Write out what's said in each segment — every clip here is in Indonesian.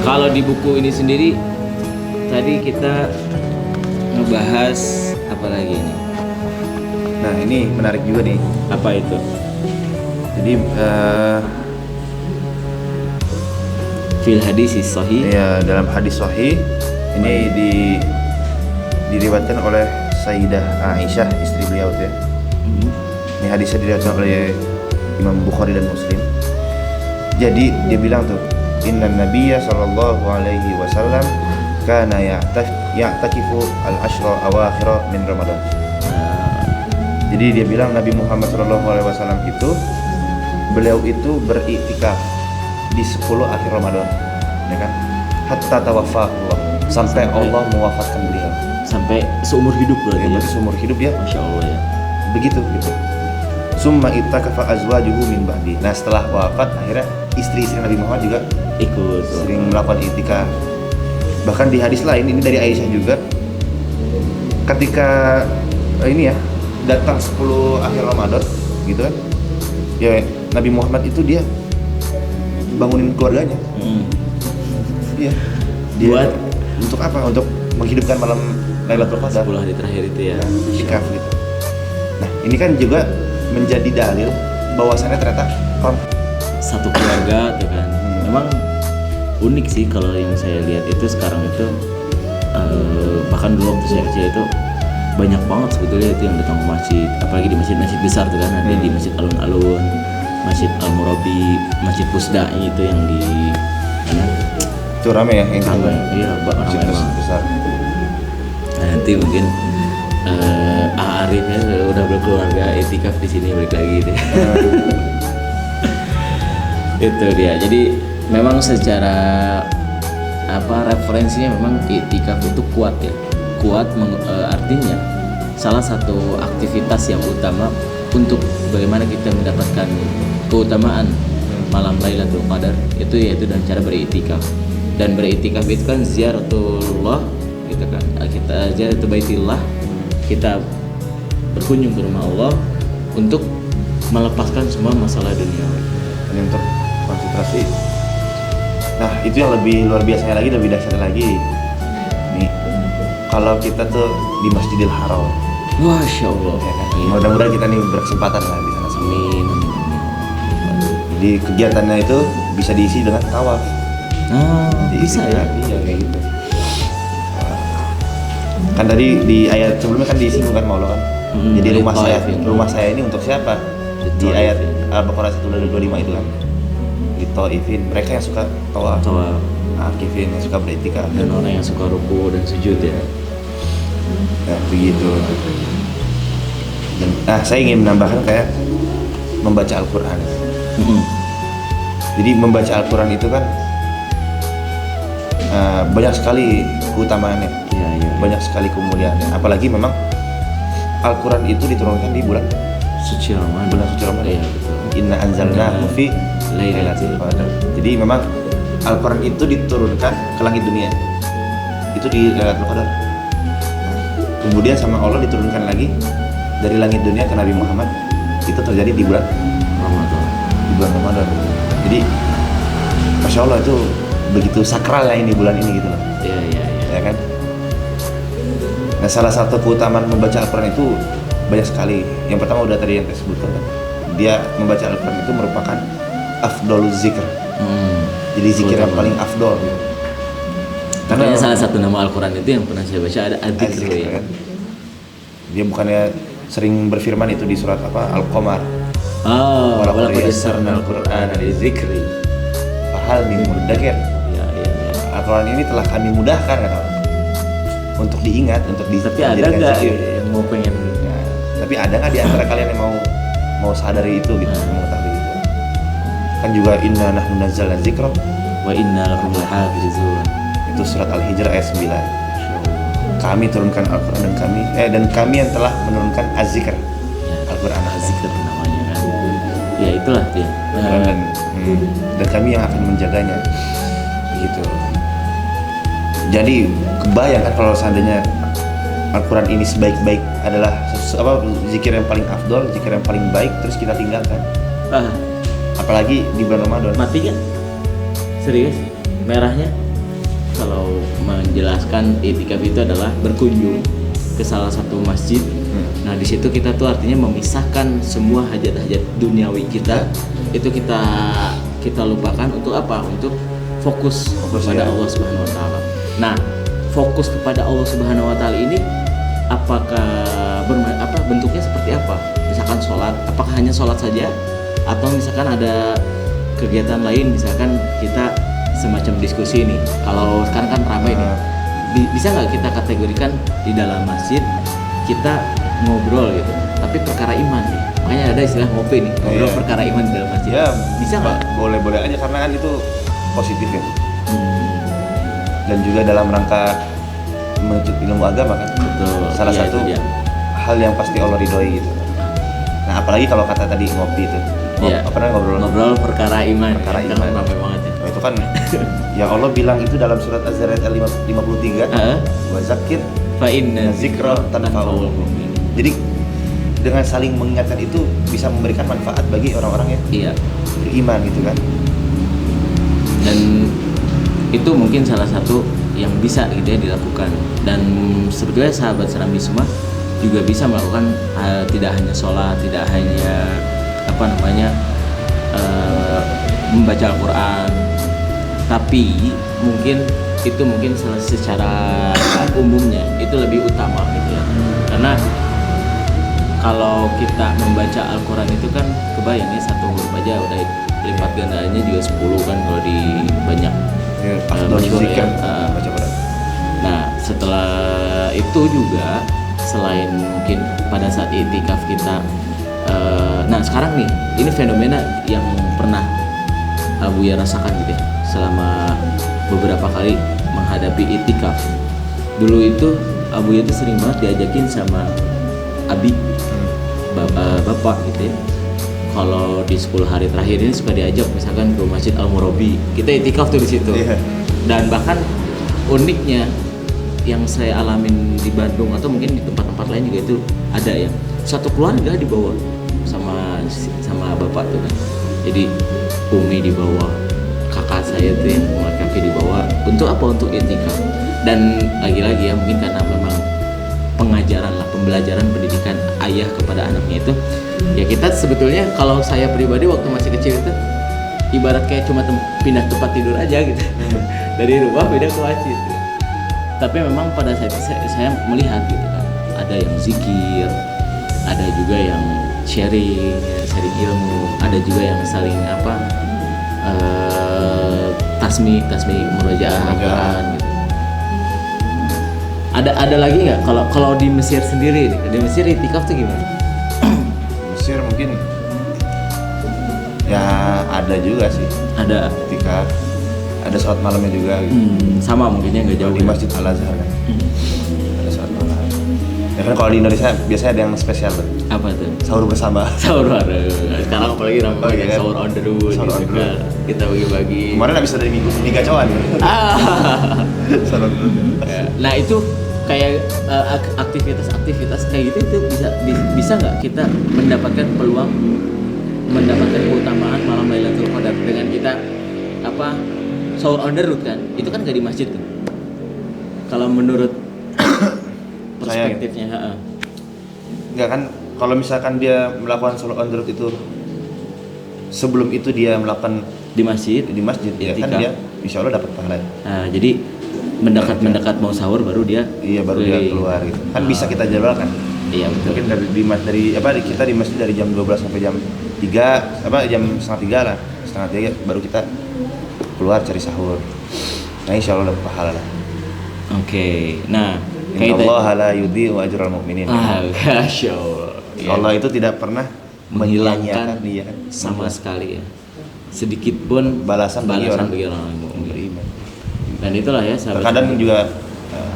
Kalau di buku ini sendiri tadi kita ngebahas apa lagi ini? Nah ini menarik juga nih. Apa itu? Jadi Fil hadis sahih. ya dalam hadis sahih ini diriwayatkan oleh Sayyidah Aisyah, istri beliau tuh ya. Ini hadisnya diriwayatkan oleh Imam Bukhari dan Muslim. Jadi dia bilang tuh, Inna Nabiyya sallallahu alaihi wasallam kana ya'takifu al-ashra awakhira min Ramadan. Jadi dia bilang Nabi Muhammad sallallahu alaihi wasallam itu beliau itu beriktikaf di 10 akhir Ramadan, ya kan? Hatta tawaffa Allah, sampai Allah mewafatkan beliau. Sampai seumur hidup berarti ya? Seumur hidup ya. Masya Allah ya. Begitu gitu. Summa ittakafa azwajuhu min ba'di. Nah, setelah wafat akhirnya istri-istri Nabi Muhammad juga Ikut sering melakukan iktikaf. Bahkan di hadis lain ini dari Aisyah juga, ketika ini ya datang 10 akhir Ramadan gitu kan, ya Nabi Muhammad itu dia bangunin keluarganya. Iya. Dia Buat untuk apa? Untuk menghidupkan malam Lailatul Qadar. 10 hari terakhir itu ya. Iktikaf gitu. Nah, ini kan juga menjadi dalil bahwasannya ternyata Satu keluarga tuh kan. Memang unik sih kalau yang saya lihat itu sekarang itu bahkan dulu waktu saya kecil itu banyak banget sebetulnya itu yang datang ke masjid, apalagi di masjid-masjid besar tuh kan, ada di Masjid Alun-Alun, Masjid Al-Murabi, Masjid Pusdai itu yang di mana? itu rame ya yang Ramai, iya, masjid ramai besar. Nah, nanti mungkin Arif ya udah berkeluarga etikaf di sini balik lagi deh. Itu dia. Jadi memang secara referensinya memang etikaf itu kuat ya. Kuat artinya salah satu aktivitas yang utama untuk bagaimana kita mendapatkan keutamaan malam Lailatul Qadar itu yaitu dengan cara beriktikaf. Dan beriktikaf itu kan ziaratullah gitu kan. Kita ziaratu baitillah, kita berkunjung ke rumah Allah untuk melepaskan semua masalah dunia. Ini untuk konsentrasi. Nah, itu yang lebih luar biasanya lagi, lebih dahsyat lagi. Nih, kalau kita tuh di Masjidil Haram. Masya Allah. Ya kan? Mudah-mudahan kita nih berkesempatan lah di sana. Amin. Jadi kegiatannya itu bisa diisi dengan tawaf. Bisa ya? Iya kayak gitu. Kan tadi di ayat sebelumnya kan disinggung kan Allah kan. Jadi rumah saya ini untuk siapa? Di ayat Al-Baqarah 125 itu kan. Di Taifin, mereka yang suka tawaf. Akifin yang suka beriktikaf. Dan orang yang suka ruku dan sujud ya. Nah, begitu. Nah, saya ingin menambahkan kayak membaca Al-Quran. Jadi membaca Al-Quran itu kan banyak sekali keutamaannya, banyak sekali kemuliaannya. Apalagi memang Al-Quran itu diturunkan di bulan suci Ramadan. Bulan suci Ramadan. Iya, betul. Inna anzalnahu fi Lailatul Qadar. Jadi memang Al-Quran itu diturunkan ke langit dunia. Itu di Lailatul Qadar. Kemudian sama Allah diturunkan lagi dari langit dunia ke Nabi Muhammad. Itu terjadi di bulan Ramadan. Di bulan Ramadan. Jadi Masya Allah itu begitu sakralnya ini bulan ini gitu loh. Iya. Ya kan? Nah, salah satu keutamaan membaca Al-Quran itu banyak sekali. Yang pertama udah tadi yang saya sebutkan kan. Dia membaca Al-Quran itu merupakan afdolul zikr. Jadi zikir yang paling afdol gitu. Karena salah satu nama Al-Quran itu yang pernah saya baca ada Az-Zikr ya. Kan? Dia bukannya sering berfirman itu di surat Al-Qamar. Walaqad yassarna al-Qur'ana lidzikri fahal min mudzakir. Ya. Al-Quran ini telah kami mudahkan kan, untuk diingat, untuk Tapi ada nggak yang mau pengen? Ya, tapi ada nggak di antara kalian yang mau sadari itu gitu, mengetahui itu? Kan juga inna nahnu nazzalna dzikra wa inna lahu lahafizun. Itu surat Al-Hijr ayat 9. Kami turunkan Al-Quran dan kami yang telah menurunkan Az-Zikr. Al-Quran Az-Zikr namanya kan. Ya itulah dia. Dan kami yang akan menjaganya. Begitu. Jadi kebayang kan kalau seandainya Al-Quran ini sebaik-baik adalah zikir yang paling afdol, zikir yang paling baik, terus kita tinggalkan. Ah, Apalagi di bulan Ramadan. mati kan? Serius? Merahnya? kalau menjelaskan i'tikaf itu adalah berkunjung ke salah satu masjid. Nah di situ kita tuh artinya memisahkan semua hajat-hajat duniawi kita, itu kita lupakan untuk apa? Untuk fokus kepada Allah Subhanahu Wa Taala. Nah fokus kepada Allah Subhanahu Wa Taala ini apakah bentuknya seperti apa? Misalkan sholat, apakah hanya sholat saja? Atau misalkan ada kegiatan lain, misalkan kita semacam diskusi nih. Kalau sekarang kan ramai nih, bisa nggak kita kategorikan di dalam masjid kita ngobrol gitu, tapi perkara iman nih. Makanya ada istilah ngopi nih, ngobrol perkara iman di dalam masjid. Ya, bisa nggak? Boleh-boleh aja karena kan itu positif ya. Dan juga dalam rangka menuntut ilmu agama kan. Betul. Salah iya, satu itu dia. hal yang pasti Allah ridhoi gitu. Nah apalagi kalau kata tadi ngopi itu, Iya. apa namanya Ngobrol perkara iman. Perkara Kan iman. ramai banget ya. Nah, itu kan yang Allah bilang itu dalam surat Az-Zariyat 53, wa zakir Fa inna zikra tanfa'ul mu'minin. Jadi dengan saling mengingatkan itu bisa memberikan manfaat bagi orang-orang yang Iya. beriman gitu kan. Dan itu mungkin salah satu yang bisa gitu ya dilakukan. Dan sebetulnya sahabat Serambi semua juga bisa melakukan tidak hanya sholat, tidak hanya membaca Al-Quran, tapi mungkin secara umumnya itu lebih utama gitu ya. Karena kalau kita membaca Al-Quran itu kan kebayangnya satu huruf aja udah lipat gandaannya juga 10 kan kalau di banyak masyhur ya. Baca Quran. Nah setelah itu juga selain mungkin pada saat i'tikaf kita nah sekarang nih ini fenomena yang pernah Abu ya rasakan gitu ya selama beberapa kali menghadapi i'tikaf. Dulu itu Abu ya itu sering banget diajakin sama Abi bapak gitu ya, kalau di 10 hari terakhir ini suka diajak misalkan ke Masjid Al-Murabi, kita i'tikaf tuh di situ. Dan bahkan uniknya yang saya alamin di Bandung atau mungkin di tempat-tempat lain juga itu ada yang satu keluarga dibawa sama bapak tuh kan. Jadi Umi dibawa, kakak saya tuh yang laki-laki dibawa untuk apa? Untuk i'tikaf. Dan lagi-lagi ya mungkin karena memang pengajaran lah, pembelajaran pendidikan ayah kepada anaknya itu ya, kita sebetulnya kalau saya pribadi waktu masih kecil itu ibarat kayak cuma pindah tempat tidur aja gitu. Dari rumah pindah ke masjid gitu. Tapi memang pada saat itu saya melihat gitu kan, ada yang zikir, ada juga yang sharing ilmu, ada juga yang saling tasmi murojaah Al-Quran gitu. Ada lagi nggak kalau di Mesir sendiri nih, di Mesir i'tikaf tuh gimana? Mesir mungkin ya ada juga sih. Ada Ketika ada sholat malamnya juga gitu. sama mungkinnya nggak jauh Di ya. Masjid Al-Azhar kan. Ada sholat malam. Ya kan kalau di Indonesia biasanya ada yang spesial tuh. Apa tuh? Sahur bersama. Sahur ada. Sekarang apalagi ramai banget kan? sahur on the road Sahur on gitu the kan. Kita bagi-bagi. Kemarin habis dari minggu gacoan. Sahur on the road. Nah itu kayak aktivitas kayak gitu itu bisa nggak kita mendapatkan peluang, mendapatkan keutamaan malam Lailatul Qadar dengan kita sahur on the road kan? Itu kan nggak di masjid tuh. Kalau menurut perspektifnya, Enggak kan, kalau misalkan dia melakukan sholat on the road itu sebelum itu dia melakukan di masjid ya kan dia insya Allah dapat pahala. Nah, jadi mendekat mau sahur baru dia Baru dia keluar gitu. Kan bisa kita jadwalkan. Iya betul. Mungkin kita di masjid dari jam 12 sampai jam 3, jam setengah 3 baru kita keluar cari sahur. Nah insya Allah dapat pahala lah. Oke. Nah, Innallaha la yudhi'u ajral mu'minin. Masya Allah. Ya. Allah itu tidak pernah menghilangkan menyanyiakan sama sekali ya, sedikit pun balasan bagi orang yang mukmin. beriman. Dan itulah ya sahabat. Terkadang juga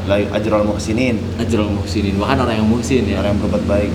la ajral muhsinin, ajrul muhsinin, bahkan orang yang muhsin ya. orang yang berbuat baik.